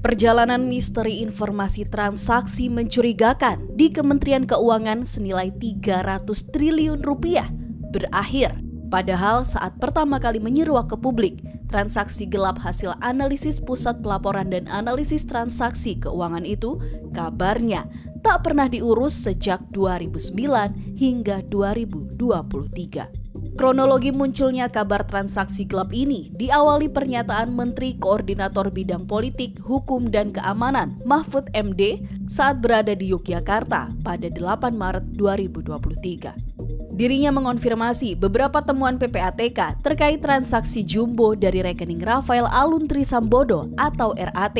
Perjalanan misteri informasi transaksi mencurigakan di Kementerian Keuangan senilai 300 triliun rupiah berakhir. Padahal saat pertama kali menyeruak ke publik, transaksi gelap hasil analisis Pusat Pelaporan dan Analisis Transaksi Keuangan itu kabarnya tak pernah diurus sejak 2009 hingga 2023. Kronologi munculnya kabar transaksi gelap ini diawali pernyataan Menteri Koordinator Bidang Politik, Hukum, dan Keamanan Mahfud MD saat berada di Yogyakarta pada 8 Maret 2023. Dirinya mengonfirmasi beberapa temuan PPATK terkait transaksi jumbo dari rekening Rafael Aluntri Sambodo atau RAT,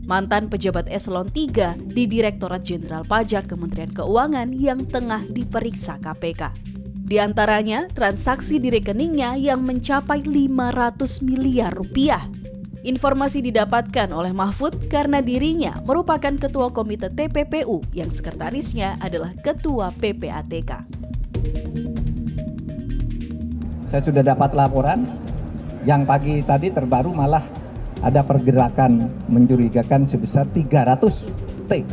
mantan pejabat eselon 3 di Direktorat Jenderal Pajak Kementerian Keuangan yang tengah diperiksa KPK. Di antaranya, transaksi di rekeningnya yang mencapai 500 miliar rupiah. Informasi didapatkan oleh Mahfud karena dirinya merupakan Ketua Komite TPPU yang sekretarisnya adalah Ketua PPATK. Saya sudah dapat laporan yang pagi tadi terbaru malah ada pergerakan mencurigakan sebesar 300 T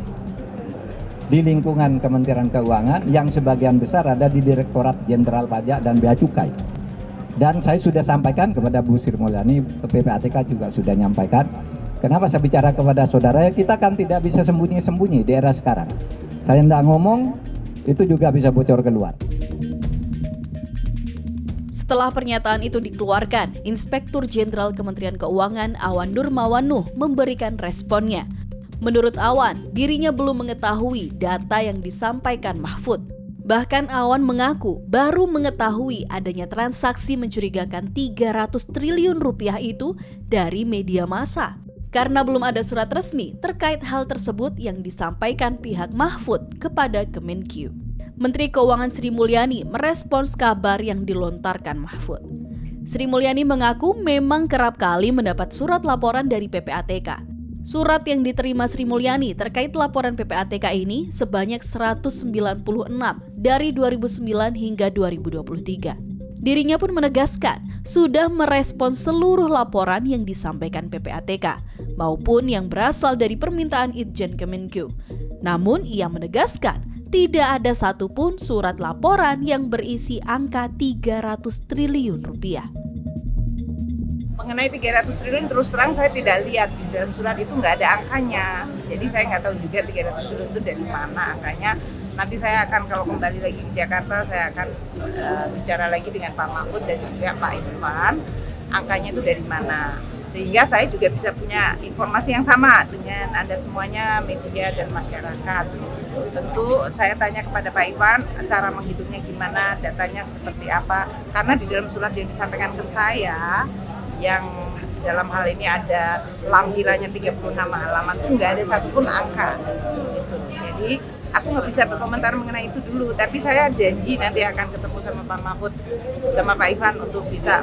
di lingkungan Kementerian Keuangan yang sebagian besar ada di Direktorat Jenderal Pajak dan Bea Cukai. Dan saya sudah sampaikan kepada Bu Sri Mulyani, PPATK juga sudah menyampaikan. Kenapa saya bicara kepada saudara, kita kan tidak bisa sembunyi-sembunyi di era sekarang. Saya tidak ngomong, itu juga bisa bocor keluar. Setelah pernyataan itu dikeluarkan, Inspektur Jenderal Kementerian Keuangan Awan Nurmawanuh memberikan responnya. Menurut Awan, dirinya belum mengetahui data yang disampaikan Mahfud. Bahkan Awan mengaku baru mengetahui adanya transaksi mencurigakan 300 triliun rupiah itu dari media massa. Karena belum ada surat resmi terkait hal tersebut yang disampaikan pihak Mahfud kepada Kemenkyu. Menteri Keuangan Sri Mulyani merespons kabar yang dilontarkan Mahfud. Sri Mulyani mengaku memang kerap kali mendapat surat laporan dari PPATK. Surat yang diterima Sri Mulyani terkait laporan PPATK ini sebanyak 196 dari 2009 hingga 2023. Dirinya pun menegaskan sudah merespons seluruh laporan yang disampaikan PPATK maupun yang berasal dari permintaan Itjen Kemenkyu. Namun ia menegaskan tidak ada satupun surat laporan yang berisi angka 300 triliun rupiah. Mengenai 300 triliun terus terang saya tidak lihat di dalam surat itu nggak ada angkanya. Jadi saya nggak tahu juga 300 triliun itu dari mana angkanya. Nanti saya akan kalau kembali lagi ke Jakarta saya akan bicara lagi dengan Pak Mahfud dan juga Pak Irfan angkanya itu dari mana. Sehingga saya juga bisa punya informasi yang sama dengan Anda semuanya, media dan masyarakat. Tentu saya tanya kepada Pak Irfan cara menghitungnya gimana, datanya seperti apa. Karena di dalam surat yang disampaikan ke saya yang dalam hal ini ada lampirannya 36 halaman itu nggak ada satupun angka gitu. Jadi aku nggak bisa berkomentar mengenai itu dulu, tapi saya janji nanti akan ketemu sama Pak Mahfud sama Pak Irfan untuk bisa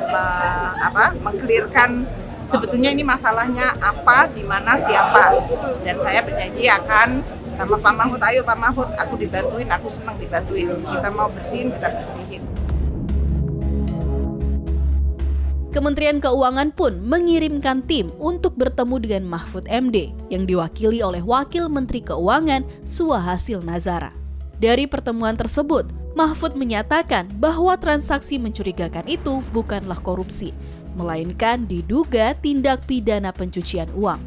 mengklirkan sebetulnya ini masalahnya apa, di mana, siapa, dan saya berjanji akan sama Pak Mahfud, ayo Pak Mahfud, aku dibantuin, aku senang dibantuin, kita mau bersihin, kita bersihin. Kementerian Keuangan pun mengirimkan tim untuk bertemu dengan Mahfud MD yang diwakili oleh Wakil Menteri Keuangan Suhasil Nazara. Dari pertemuan tersebut, Mahfud menyatakan bahwa transaksi mencurigakan itu bukanlah korupsi, melainkan diduga tindak pidana pencucian uang.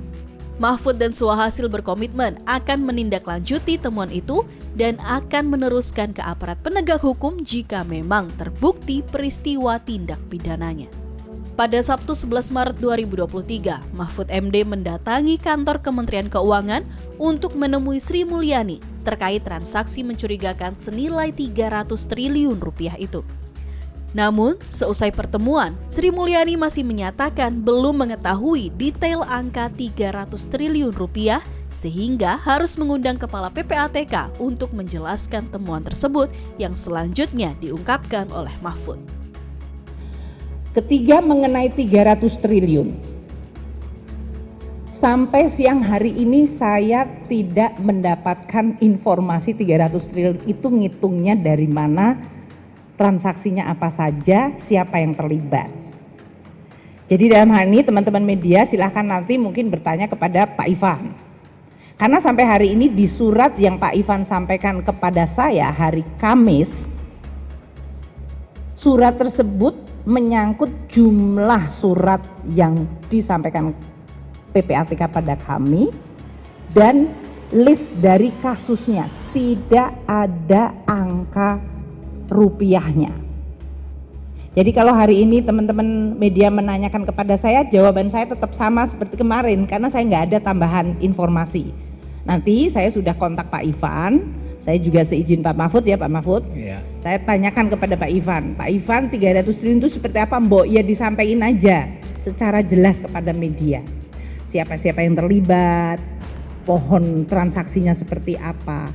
Mahfud dan Suhasil berkomitmen akan menindaklanjuti temuan itu dan akan meneruskan ke aparat penegak hukum jika memang terbukti peristiwa tindak pidananya. Pada Sabtu 11 Maret 2023, Mahfud MD mendatangi kantor Kementerian Keuangan untuk menemui Sri Mulyani terkait transaksi mencurigakan senilai 300 triliun rupiah itu. Namun, seusai pertemuan, Sri Mulyani masih menyatakan belum mengetahui detail angka 300 triliun rupiah sehingga harus mengundang Kepala PPATK untuk menjelaskan temuan tersebut yang selanjutnya diungkapkan oleh Mahfud. Ketiga, mengenai 300 triliun. Sampai siang hari ini saya tidak mendapatkan informasi 300 triliun itu ngitungnya dari mana, transaksinya apa saja, siapa yang terlibat. Jadi dalam hal ini teman-teman media silahkan nanti mungkin bertanya kepada Pak Ivan. Karena sampai hari ini di surat yang Pak Ivan sampaikan kepada saya hari Kamis, surat tersebut menyangkut jumlah surat yang disampaikan PPATK pada kami dan list dari kasusnya, tidak ada angka rupiahnya. Jadi kalau hari ini teman-teman media menanyakan kepada saya, jawaban saya tetap sama seperti kemarin karena saya nggak ada tambahan informasi. Nanti saya sudah kontak Pak Ivan, saya juga seizin Pak Mahfud ya Pak Mahfud. Iya. Saya tanyakan kepada Pak Ivan 300 triliun itu seperti apa Mbok? Ya disampaikan aja secara jelas kepada media. Siapa-siapa yang terlibat, pohon transaksinya seperti apa.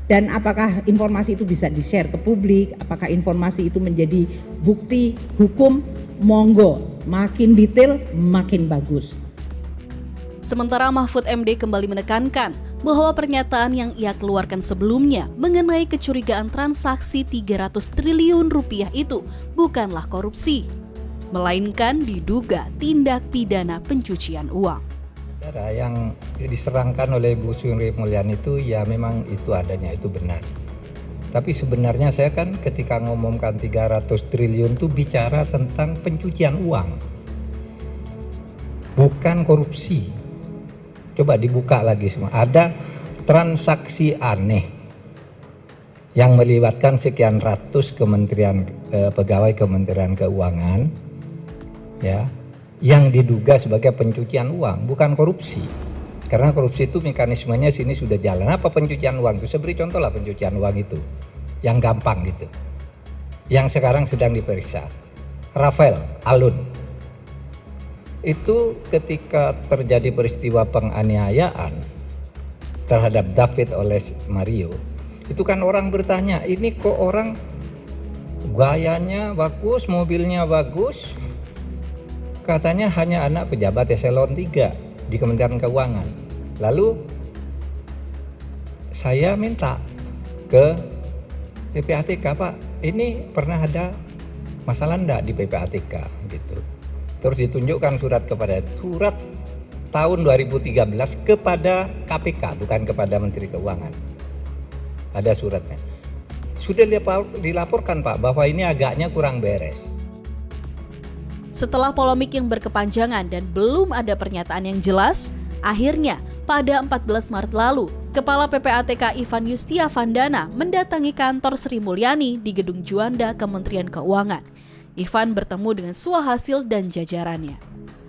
Dan apakah informasi itu bisa di-share ke publik, apakah informasi itu menjadi bukti hukum, monggo, makin detail makin bagus. Sementara Mahfud MD kembali menekankan bahwa pernyataan yang ia keluarkan sebelumnya mengenai kecurigaan transaksi 300 triliun rupiah itu bukanlah korupsi, melainkan diduga tindak pidana pencucian uang. Yang diserangkan oleh Bu Sri Mulyani itu ya memang itu adanya, itu benar. Tapi sebenarnya saya kan ketika ngomongkan 300 triliun itu bicara tentang pencucian uang, bukan korupsi. Coba dibuka lagi semua, ada transaksi aneh yang melibatkan sekian ratus pegawai Kementerian Keuangan, ya, yang diduga sebagai pencucian uang, bukan korupsi. Karena korupsi itu mekanismenya sini sudah jalan. Apa pencucian uang itu? Saya beri contoh lah pencucian uang itu, yang gampang gitu, yang sekarang sedang diperiksa. Rafael Alun, itu ketika terjadi peristiwa penganiayaan terhadap David oleh Mario, itu kan orang bertanya, ini kok orang gayanya bagus, mobilnya bagus, katanya hanya anak pejabat eselon 3 di Kementerian Keuangan. Lalu saya minta ke PPATK, Pak, ini pernah ada masalah enggak di PPATK gitu. Terus ditunjukkan surat tahun 2013 kepada KPK, bukan kepada Menteri Keuangan. Ada suratnya. Sudah dilaporkan Pak bahwa ini agaknya kurang beres. Setelah polemik yang berkepanjangan dan belum ada pernyataan yang jelas, akhirnya pada 14 Maret lalu, Kepala PPATK Ivan Yustiavandana mendatangi kantor Sri Mulyani di Gedung Juanda Kementerian Keuangan. Ivan bertemu dengan Suhasil dan jajarannya.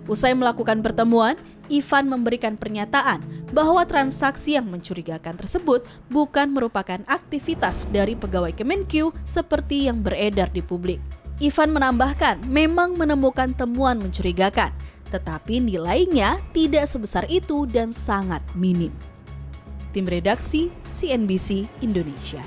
Usai melakukan pertemuan, Ivan memberikan pernyataan bahwa transaksi yang mencurigakan tersebut bukan merupakan aktivitas dari pegawai Kemenkeu seperti yang beredar di publik. Ivan menambahkan memang menemukan temuan mencurigakan, tetapi nilainya tidak sebesar itu dan sangat minim. Tim redaksi CNBC Indonesia.